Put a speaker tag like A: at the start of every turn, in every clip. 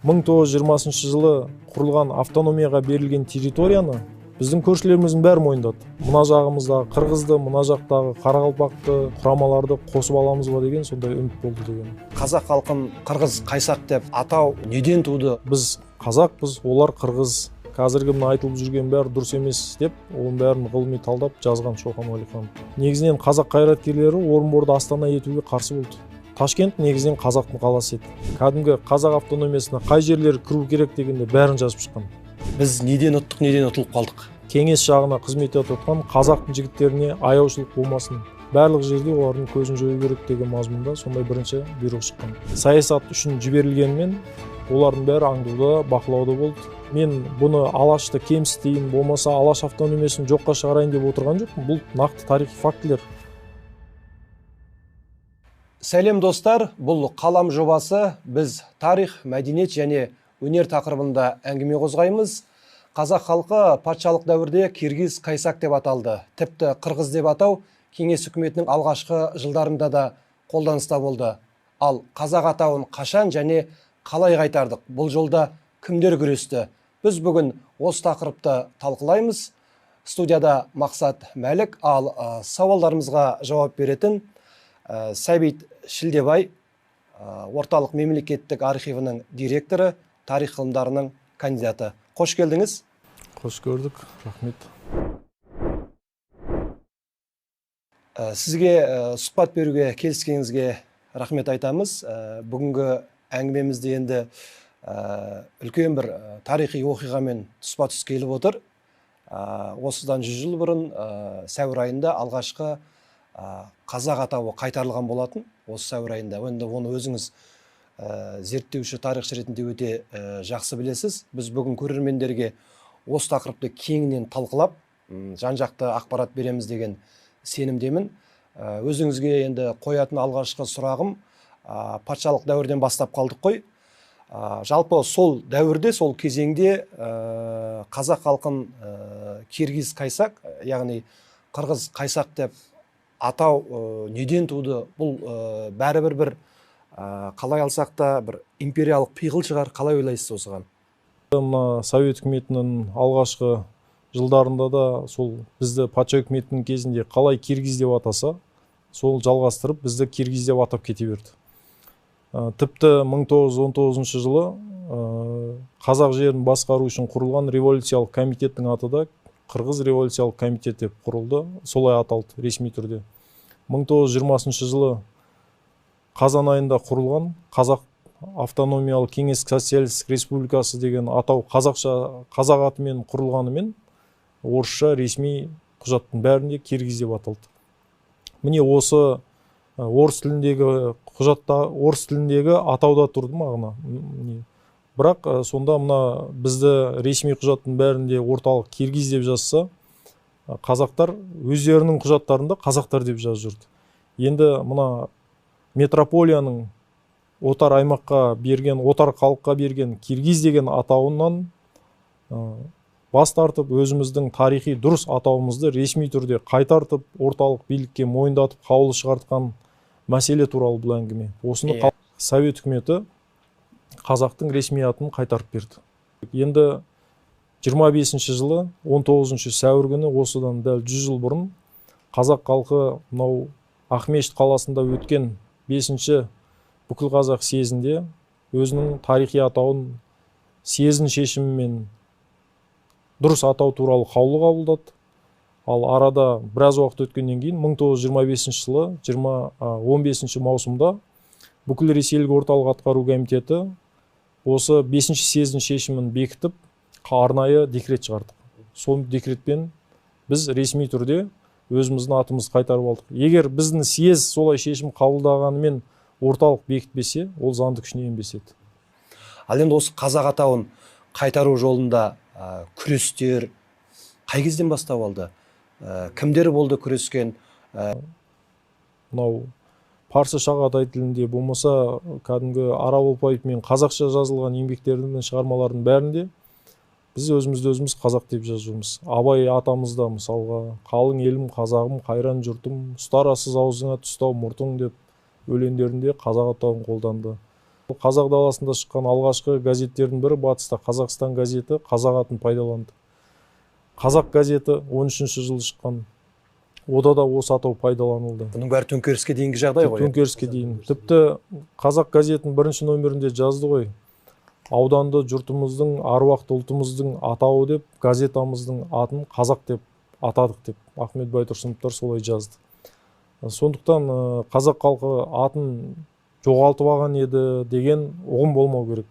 A: 1920 жылы құрылған автономияға берілген территорияны біздің көршілеріміздің бәрі мойындады. Мына жағымыздағы қырғызды, мына жақтағы қарақалпақты, құрамаларды қосып аламыз ба деген сондай үміт болды деген.
B: Қазақ халқын қырғыз қайсақ деп атау неден туды?
A: Біз қазақпыз, олар қырғыз. Қазіргі мына айтылып жүрген бәрі дұрыс емес деп, оның бәрін ғылыми талдап жазған Шоқан Уәлиханов. Негізінен қазақ қайраткерлері Орынборды Астана етуге қарсы болды. Ташкент негізінен қазақтың қаласы еді. Кәдімгі қазақ автономиясына қай жерлер кіру керек дегенде бәрін жазып шыққан.
B: Біз неден ұттық, неден ұтылып қалдық?
A: Кеңес жағына қызмет етіп отқан қазақтың жігіттеріне аяушылық болмасын, барлық жерде олардың көзін жою керек деген мазмұнда сондай бірінші бұйрық шыққан. Саясат үшін жіберілгенмен олардың бәрі аңдуда, бақылауда болды. Мен бұны Алашты кемсітейін, болмаса Алаш автономиясын жоққа шығарайын деп отырған жоқпын. Бұл нақты тарихи фактілер.
B: Сәлем достар, бұл қалам жобасы. Біз тарих, мәдениет және өнер тақырыбында әңгіме қозғаймыз. Қазақ халқы патшалық дәуірде киргиз қайсақ деп аталды. Тіпті қырғыз деп атау кеңес үкіметінің алғашқы жылдарында да қолданыста болды. Ал қазақ атауын қашан және қалай қайтардық? Бұл жолда кімдер күресті? Біз бүгін осы тақырыпты талқылаймыз. Студияда Мақсат Мәлік, ал сауалдарымызға жауап беретін Сәбит Шілдебай, орталық мемлекеттік архивінің директоры, тарих ғылымдарының кандидаты. Қош келдіңіз.
A: Қош көрдік, рахмет.
B: Сізге сұхбат беруге келіскеніңізге рахмет айтамыз. Бүгінгі әңгімемізде енді үлкен бір тарихи оқиғамен тұспа-тұс келіп отыр. Осыдан 100 жыл бұрын сәуір айында алғашқы қазақ атауы қайтарылған болатын. Осы сәуір айында. Енді оны өзіңіз зерттеуші, тарихшы ретінде өте жақсы білесіз. Біз бүгін көрермендерге осы тақырыпты кеңінен талқылап, жан-жақты ақпарат береміз деген сенімдемін. Өзіңізге енді қоятын алғашқы сұрағым, патшалық дәуірден бастап қалдық қой. Жалпы сол дәуірде, сол кезеңде қазақ халқын киргиз қайсақ, яғни қырғыз қайсақ деп атау неден туды? Бұл бәрібір бір қалай алсақ та бір империялық пиғыл шығар, қалай ойлайсыз осыған?
A: Мына Совет үкіметінің алғашқы жылдарында да сол бізді патша үкіметінің кезінде қалай киргиз деп атаса, сол жалғастырып бізді киргиз деп атап кете берді. Тіпті 1919 жылы қазақ жерін басқару үшін құрылған революциялық комитеттің аты да Қырғыз революциялық комитет деп құрылды, солай аталды ресми түрде. 1920 жылы қазан айында құрылған Қазақ автономиялық кеңес социалистік республикасы деген атау қазақ атымен құрылғанымен орысша ресми құжаттың бәрінде киргиз деп аталды. Міне осы орыс тіліндегі атауда тұрды мағына. Бірақ сонда мына бізді ресми құжаттың бәрінде орталық киргиз деп жазса, қазақтар өздерінің құжаттарында қазақтар деп жазып жүрді. Енді мына метрополияның отар аймаққа берген, отар халыққа берген киргиз деген атауынан бас тартып, өзіміздің тарихи дұрыс атауымызды ресми түрде қайтартып, орталық билікке мойындатып, қаулы шығартқан мәселе туралы бұл әңгіме. Осыны Совет үкіметі қазақтың ресми атын қайтарып берді. Енді 25 жылы 19 сәуір күні осыдан дәл 100 жыл бұрын қазақ халқы мынау Ақмешіт қаласында өткен 5-ші бүкіл қазақ съезінде өзінің тарихи атауын съездің шешімімен дұрыс атау туралы қаулы қабылдады. Ал арада біраз уақыт өткеннен кейін 1925 жылы 15 маусымда бүкіл ресейлік орталық атқару комитеті осы 5-ші съездің шешімін бекітіп, арнайы декрет шығардық. Сол декретпен біз ресми түрде өзіміздің атымызды қайтарып алдық. Егер біздің съез солай шешім қабылдағанымен орталық бекітпесе, ол заңды күшіне енбес еді.
B: Ал енді осы қазақ атауын қайтару жолында күрестер қай кезден бастап алды? Кімдер болды күрескен?
A: Мынау парсы шағатай тілінде болмаса, кәдімгі араб алфавитімен қазақша жазылған еңбектердің, шығармалардың бәрінде біз өзімізді өзіміз қазақ деп жазуымыз. Абай атамызда мысалға қалың елім қазағым, қайран жұртым, ұстарасыз аузыңа тұстау мұртың деп өлеңдерінде қазақ атауын қолданды. Қазақ даласында шыққан алғашқы газеттердің бірі батыста Қазақстан газеті қазақ атын пайдаланды. Қазақ газеті 13-ші жылы шыққан. Ода да осы атау пайдаланылды.
B: Бұның бәрі төңкеріске дейінгі жағдай ғой.
A: Төңкеріске дейін. Тіпті Қазақ газетінің бірінші нөмірінде жазды ғой. Ауданды жұртымыздың, аруақты ұлтымыздың атауы деп, газетамыздың атын қазақ деп атадық деп. Ахмет Байтұрсыновтар солай жазды. Сондықтан қазақ халқы атын жоғалтып алған еді деген ұғым болмау керек.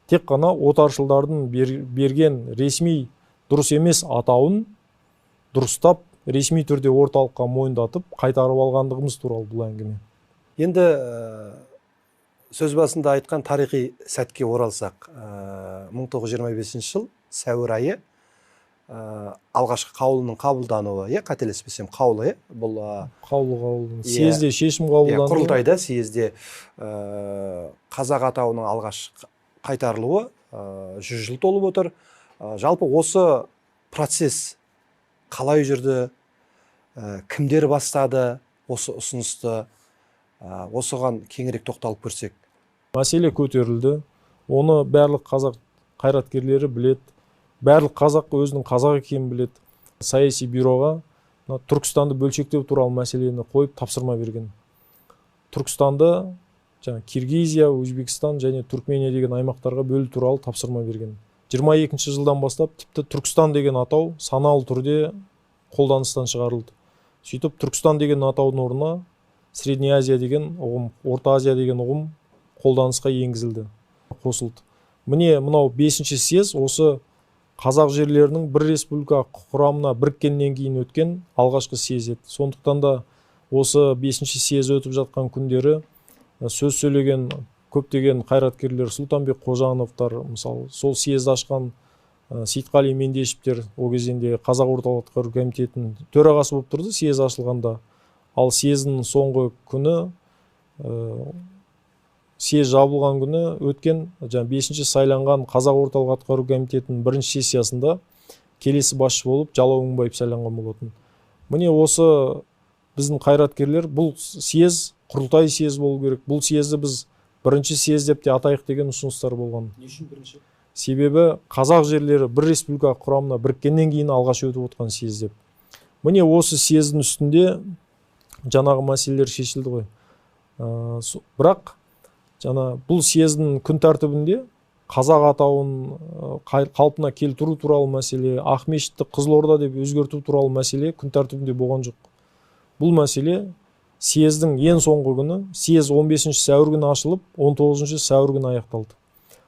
A: Тек қана отаршылдардың берген ресми дұрыс емес атауын дұрыстап, ресми түрде орталыққа мойындатып, қайтарып алғандығымыз туралы бұл әңгіме.
B: Енді сөз басында айтқан тарихи сәтке оралсақ, 1925 жыл сәуір айы алғашқы қаулының қабылдануы, қателеспесем қаулы, бұл
A: қаулы съезде шешім қабылданды.
B: Құрылтайда съезде қазақ атауының алғаш қайтарылуы 100 жыл толып отыр. Жалпы осы процесс қалай жүрді, кімдер бастады осы ұсынысты, осыған кеңірек тоқталып көрсек.
A: Мәселе көтерілді, оны барлық қазақ қайраткерлері білет, барлық қазақ өзінің қазақ екенін білет. Саяси бюроға Түркістанды бөлшектеу туралы мәселені қойып тапсырма берген. Түркістанды Киргизия, Өзбекстан және Түркмения деген аймақтарға бөлу туралы тапсырма берген. 22 жылдан бастап тіпті Түркістан деген атау саналы түрде қолданыстан шығарылды. Сөйтіп Түркістан деген атаудың орнына Средняя Азия деген ұғым, Орта Азия деген ұғым қолданысқа енгізілді, қосылды. Міне мынау 5-ші съез осы қазақ жерлерінің бір республика құрамына біріккеннен кейін өткен алғашқы съез еді. Сондықтан да осы 5-ші съез өтіп жатқан күндері сөз сөйлеген көптеген қайраткерлер, Сұлтанбек Қожановтар, мысалы, сол съезді ашқан Сейтқали Мендешевтер, ол кезінде Қазақ орталық атқару комитетінің төрағасы болып тұрды съез ашылғанда. Ал съездің соңғы күні, съез жабылған күні өткен 5-ші сайланған Қазақ орталық атқару комитетінің бірінші сессиясында келесі басшы болып Жалау Мыңбаев сайланған болатын. Міне осы біздің қайраткерлер, бұл съез құрылтай съез болу керек. Бұл съезді біз бірінші съез деп те атайық деген ұсыныстар болған.
B: Не үшін бірінші?
A: Себебі қазақ жерлері бір республика құрамына біріккеннен кейін алғаш өтіп отқан съез деп. Міне осы съездің үстінде жаңағы мәселелер шешілді ғой. Бірақ бұл съездің күн тәртібінде қазақ атауын қалпына келтіру туралы мәселе, Ақмешітті Қызылорда деп өзгерту туралы мәселе күн тәртібінде болған жоқ. Бұл мәселе съездің ең соңғы күні, съез 15-ші сәуір күні ашылып, 19-ші сәуір күні аяқталды.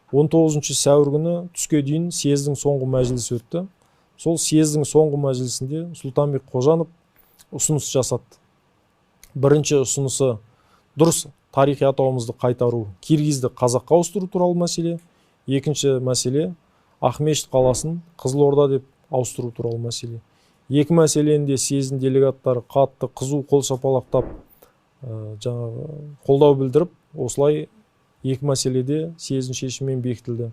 A: 19-ші сәуір күні түске дейін съездің соңғы мәжілісі өтті. Сол съездің соңғы мәжілісінде Сұлтанбек Қожанов ұсыныс жасады. Бірінші ұсынысы дұрыс тарихи атауымызды қайтару, Киргизді қазаққа ауыстыру туралы мәселе. Екінші мәселе Ақмешіт қаласын Қызылорда деп ауыстыру туралы мәселе. Екі мәселені де съездің делегаттары қатты қызу қол шапалақтап, қолдау білдіріп, осылай екі мәселеде съездің шешімімен бекітілді.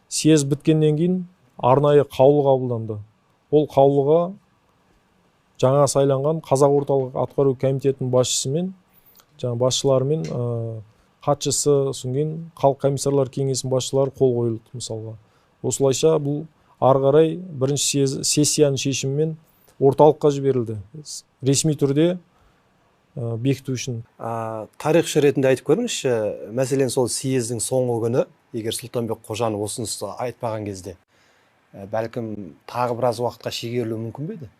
A: Съез біткеннен кейін арнайы қаулы қабылданды. Ол қаулыға жаңа сайланған Қазақ орталық атқару комитетінің басшысымен, басшыларымен, хатшысы, соңын халық комиссарлар кеңесінің басшылары қол қойылды мысалға. Осылайша бұл ары қарай бірінші сессияның шешімімен орталыққа жіберілді. Ресми түрде бекіту үшін.
B: Тарихшы ретінде айтып көріңізші, мәселен сол съездің соңғы күні, егер Сұлтанбек Қожанов ұсынысты айтпаған кезде, бәлкім тағы біраз уақытқа шегерілуі мүмкін бе еді?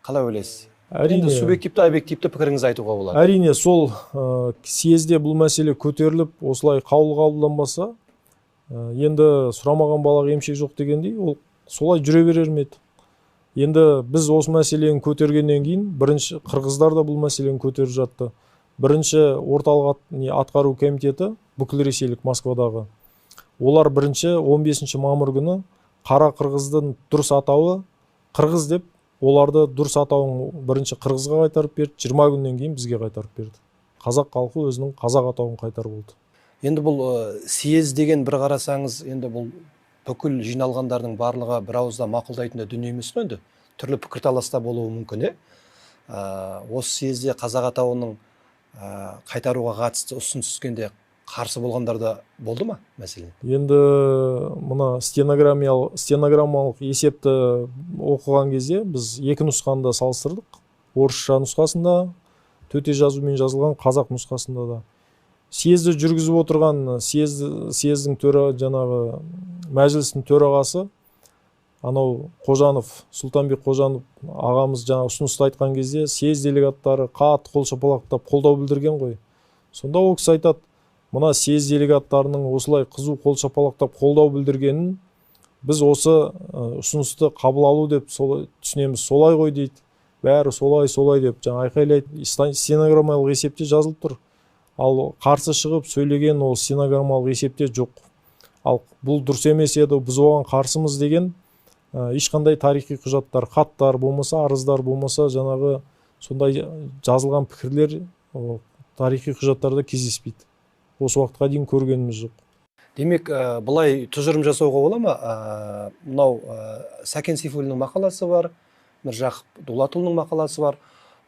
B: Қалай ойлайсыз? Әрине, субъективті, объективті пікіріңізді айтуға болады.
A: Әрине, сол съезде бұл мәселе көтеріліп, осылай қаулы қабылданбаса, енді сұрамаған балаға емшек жоқ дегендей, ол солай жүре берер ме еді? Енді біз осы мәселені көтергеннен кейін, бірінші қырғыздар да бұл мәселені көтеріп жатты. Бірінші орталық атқару комитеті, бүкіл ресейлік Москвадағы. Олар бірінші 15 мамыр күні қара қырғыздың дұрыс атауы қырғыз деп, оларды дұрыс атауын бірінші қырғызға қайтарып берді, 20 күннен кейін бізге қайтарып берді. Қазақ халқы өзінің қазақ атауын қайтарып болды.
B: Енді бұл съез деген бір қарасаңыз, енді бұл бүкіл жиналғандардың барлығы бір ауызда мақұлдайтын дүние емес қой енді. Түрлі пікірталаста болуы мүмкін. Осы съезде қазақ атауының қайтаруға қатысты ұсыныс түскенде қарсы болғандар да болды ма мәселен?
A: Енді мына стенограммалық есепті оқыған кезде біз екі нұсқаны да салыстырдық. Орысша нұсқасында, төте жазумен жазылған қазақ нұсқасында да. Съезді жүргізіп отырған съездің жаңағы мәжілістің төрағасы анау Қожанов, Сұлтанбек Қожанов ағамыз жаңа ұсынысты айтқан кезде съезд делегаттары қатты қол шапалақтап қолдау білдірген ғой. Сонда ол кісі айтады, мына съезд делегаттарының осылай қызу қол шапалақтап қолдау білдіргенін біз осы ұсынысты қабыл алу деп түсінеміз, солай ғой дейді. Бәрі солай деп жаңа айқайлайды. Стенограммалық есепте жазылып тұр. Ал қарсы шығып сөйлеген ол стенограммалық есепте жоқ. Ал бұл дұрыс емес еді, біз оған қарсымыз деген ешқандай тарихи құжаттар, хаттар болмаса, арыздар болмаса, жаңағы сондай жазылған пікірлер тарихи құжаттарда кездеспейді. Осы уақытқа дейін көргеніміз жоқ.
B: Демек, бұлай тұжырым жасауға бола ма? Мынау Сәкен Сейфуллиннің мақаласы бар, Міржақып Дулатұлының мақаласы бар.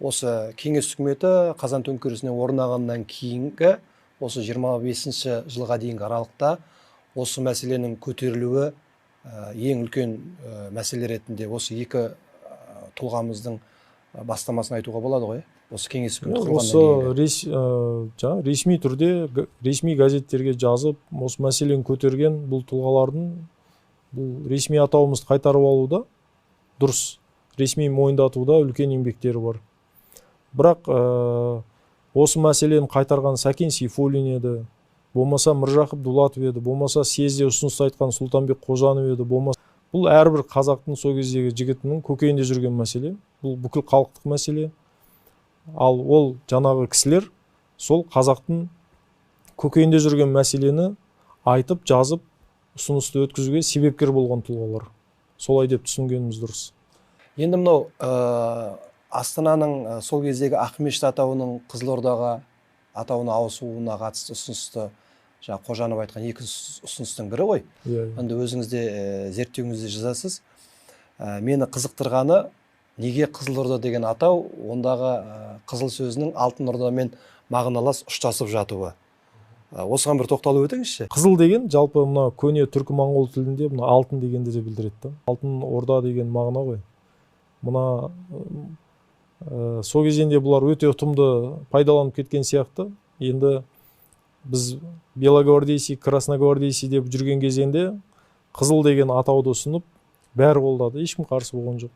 B: Осы кеңес үкіметі Қазан төңкерісінен орнағаннан кейінгі, осы 25 жылға дейінгі аралықта осы мәселенің көтерілуі ең үлкен мәселе ретінде осы екі тұлғамыздың бастамасын айтуға болады ғой. Осы кеңес үкіметі құрылғаннан
A: кейінгі. Ресми түрде, ресми газеттерге жазып, осы мәселені көтерген бұл тұлғалардың бұл ресми атауымызды қайтарып алуда дұрыс, ресми мойындатуда үлкен еңбектері бар. Бірақ осы мәселені қайтарған Сәкен Сейфуллин еді, болмаса Міржақып Дулатов еді, болмаса съезде ұсыныс айтқан Сұлтанбек Қожанов еді, болмаса бұл әрбір қазақтың сол кездегі жігітінің көкейінде жүрген мәселе. Бұл бүкіл халықтық мәселе. Ал ол жаңағы кісілер сол қазақтың көкейінде жүрген мәселені айтып, жазып, ұсынысты өткізуге себепкер болған тұлғалар. Солай деп түсінгеніміз дұрыс.
B: Енді мынау Астананың сол кездегі Ақмешіт атауының Қызылордаға атауына ауысуына қатысты ұсынысты Қожанов айтқан екі ұсыныстың бірі ғой. Енді өзіңізде зерттеуіңізде жазасыз. Мені қызықтырғаны, неге Қызылорда деген атау, ондағы қызыл сөзінің алтын ордамен мағыналас ұштасып жатуы. Осыған бір тоқталып өтіңізші.
A: Қызыл деген жалпы мына көне түркі моңғол тілінде мына алтын дегенді де білдіреді. Алтын орда деген мағына ғой. Мына сол кезінде бұлар өте ұтымды пайдаланып кеткен сияқты. Енді біз белогвардейцы, красногвардейцы деп жүрген кезеңде қызыл деген атауды ұсынып бәрі қолдады, ешкім қарсы болған жоқ.